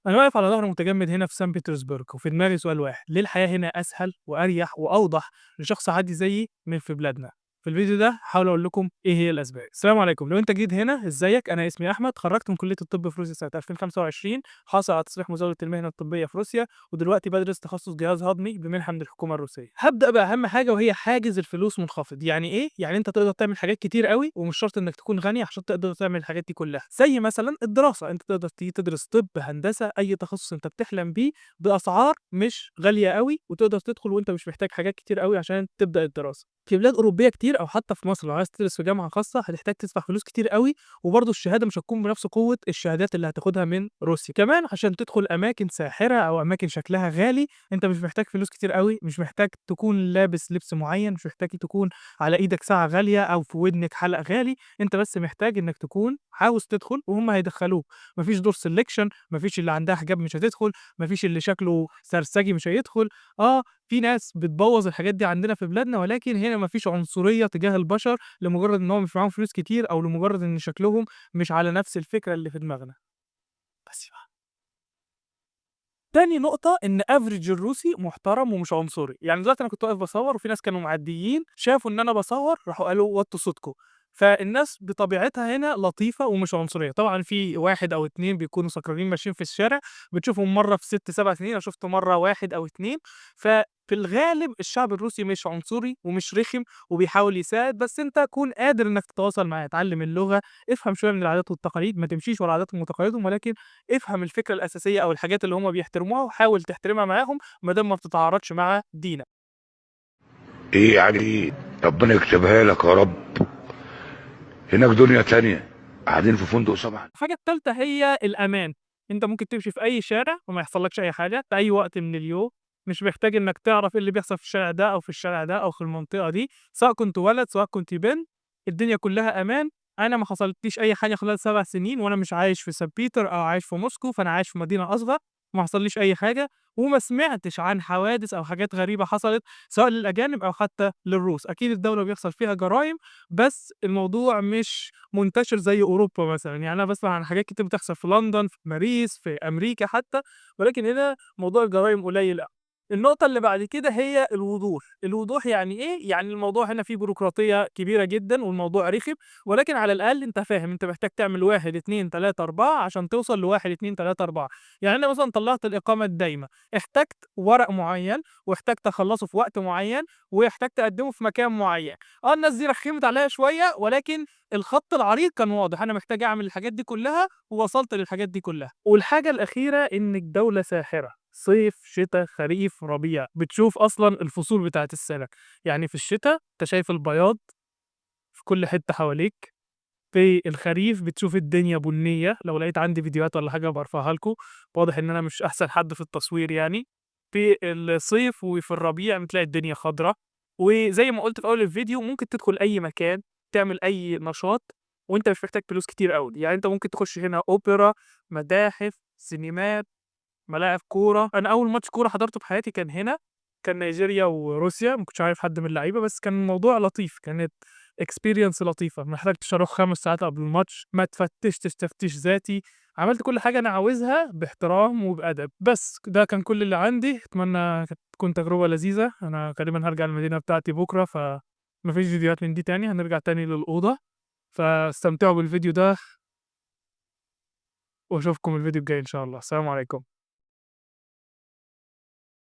أنا واقف على ضهر متجمد هنا في سان بطرسبرغ، وفي دماغي سؤال واحد: ليه الحياة هنا أسهل وأريح وأوضح لشخص عادي زيي من في بلادنا؟ في الفيديو ده هاحاول أقول لكم إيه هي الأسباب. السلام عليكم، لو أنت جديد هنا إزيك؟ أنا اسمي أحمد، اتخرجت من كلية الطب في روسيا سنة 2025، حاصل على تصريح مزاولة المهنة الطبية في روسيا، ودلوقتي بدرس تخصص جهاز هضمي بمنحة من الحكومة الروسية. هابدأ بأهم حاجة وهي حاجز الفلوس منخفض. يعني إيه؟ يعني أنت تقدر تعمل حاجات كتير أوي ومش شرط إنك تكون غني عشان تقدر تعمل الحاجات دي كلها، زي مثلًا الدراسة. أنت تقدر تيجي تدرس طب، هندسة، أي تخصص أنت بتحلم بيه بأسعار مش غالية أوي، وتقدر تدخل وأنت مش محتاج حاجات كتير أوي عشان تبدأ الدراسة. في بلاد أوروبية كتير أو حتى في مصر لو عايز تدرس في جامعة خاصة هتحتاج تدفع فلوس كتير أوي، وبرضه الشهادة مش هتكون بنفس قوة الشهادات اللي هتاخدها من روسيا. كمان عشان تدخل أماكن ساحرة أو أماكن شكلها غالي أنت مش محتاج فلوس كتير أوي، مش محتاج تكون لابس لبس معين، مش محتاج تكون على إيدك ساعة غالية أو في ودنك حلق غالي، أنت بس محتاج إنك تكون عاوز تدخل وهم هيدخلوك. ما فيش دور selection، ما فيش اللي عندها حجاب مش هتدخل، ما فيش اللي شكله سرسجي مش هيدخل. في ناس بتبوّظ الحاجات دي عندنا في بلادنا، ولكن هنا ما فيش عنصرية تجاه البشر لمجرد إن هو مش معاهم فلوس كتير أو لمجرد إن شكلهم مش على نفس الفكرة اللي في دماغنا. بس بقى. تاني نقطة إن average الروسي محترم ومش عنصري. يعني دلوقتي أنا كنت واقف باصوّر وفي ناس كانوا معديين شافوا إن أنا باصوّر راحوا قالوا وطّوا صوتكم. فالناس بطبيعتها هنا لطيفة ومش عنصرية. طبعًا في 1 أو 2 بيكونوا سكرانين ماشيين في الشارع، بتشوفهم مرّة في 6، 7 سنين. أنا شُفت مرّة 1 أو 2. ففي الغالب الشعب الروسي مش عنصري ومش رخم وبيحاول يساعد، بس أنت كون قادر إنك تتواصل معاه، اتعلم اللغة، افهم شوية من العادات والتقاليد، ما تمشيش ورا عاداتهم وتقاليدهم، ولكن افهم الفكرة الأساسية أو الحاجات اللي هم بيحترموها وحاول تحترمها معاهم ما دام ما بتتعارضش مع دينك. ايه يعني؟ ربنا يكتبها لك يا رب. هناك دنيا تانية، قاعدين في فندق 7. الحاجة التالتة هي الأمان. أنت ممكن تمشي في أي شارع وما يحصلكش أي حاجة في أي وقت من اليوم، مش محتاج إنك تعرف إيه اللي بيحصل في الشارع ده أو في الشارع ده أو في المنطقة دي، سواء كنت ولد سواء كنت بنت، الدنيا كلها أمان. أنا ما حصلتليش أي حاجة خلال 7 سنين وأنا مش عايش في سان بيتر أو عايش في موسكو، فأنا عايش في مدينة أصغر، ما حصليش أي حاجة، وما سمعتش عن حوادث أو حاجات غريبة حصلت سواء للأجانب أو حتى للروس. أكيد الدولة بيحصل فيها جرايم، بس الموضوع مش منتشر زي أوروبا مثلًا. يعني أنا باسمع عن حاجات كتير بتحصل في لندن، في باريس، في أمريكا حتى، ولكن هنا موضوع الجرايم قليل أوي. النقطة اللي بعد كده هي الوضوح. الوضوح يعني إيه؟ يعني الموضوع هنا فيه بيروقراطية كبيرة جدًا والموضوع رخم، ولكن على الأقل أنت فاهم أنت محتاج تعمل 1، 2، 3، 4 عشان توصل ل1، 2، 3، 4. يعني أنا مثلًا طلّعت الإقامة الدايمة، احتجت ورق معين واحتجت أخلّصه في وقت معين واحتجت أقدّمه في مكان معين. الناس دي رخّمت عليّا شوية، ولكن الخط العريض كان واضح، أنا محتاج أعمل الحاجات دي كلّها، ووصلت للحاجات دي كلّها. والحاجة الأخيرة إنِّك دولة ساحرة، صيف، شتا، خريف، ربيع، بتشوف أصلًا الفصول بتاعة السنة. يعني في الشتا أنت شايف البياض في كل حتّة حواليك، في الخريف بتشوف الدنيا بُنية، لو لقيت عندي فيديوهات والّا حاجة هابقى أرفعها لكم، واضح إن أنا مش أحسن حد في التصوير يعني. في الصيف وفي الربيع بتلاقي الدنيا خضرا، وزي ما قُلت في أول الفيديو ممكن تدخل أي مكان، تعمل أي نشاط وأنت مش محتاج فلوس كتير أوي. يعني أنت ممكن تخش هنا أوبرا، متاحف، سينمات، ملاعب كورة. أنا أول ماتش كورة حضرته في حياتي كان هنا، كان نيجيريا وروسيا، ما كنتش عارف حد من اللعيبة، بس كان الموضوع لطيف، كانت experience لطيفة. ما احتجتش أروح 5 ساعات قبل الماتش، ما اتفتشتش تفتيش ذاتي، عملت كل حاجة أنا عاوزها باحترام وبأدب. بس ده كان كل اللي عندي، أتمنى كانت تكون تجربة لذيذة. أنا غالبًا هارجع المدينة بتاعتي بكرة، فما فيش فيديوهات من دي تاني، هنرجع تاني للأوضة. فاستمتعوا بالفيديو ده وأشوفكم الفيديو الجاي إن شاء الله. السلام عليكم.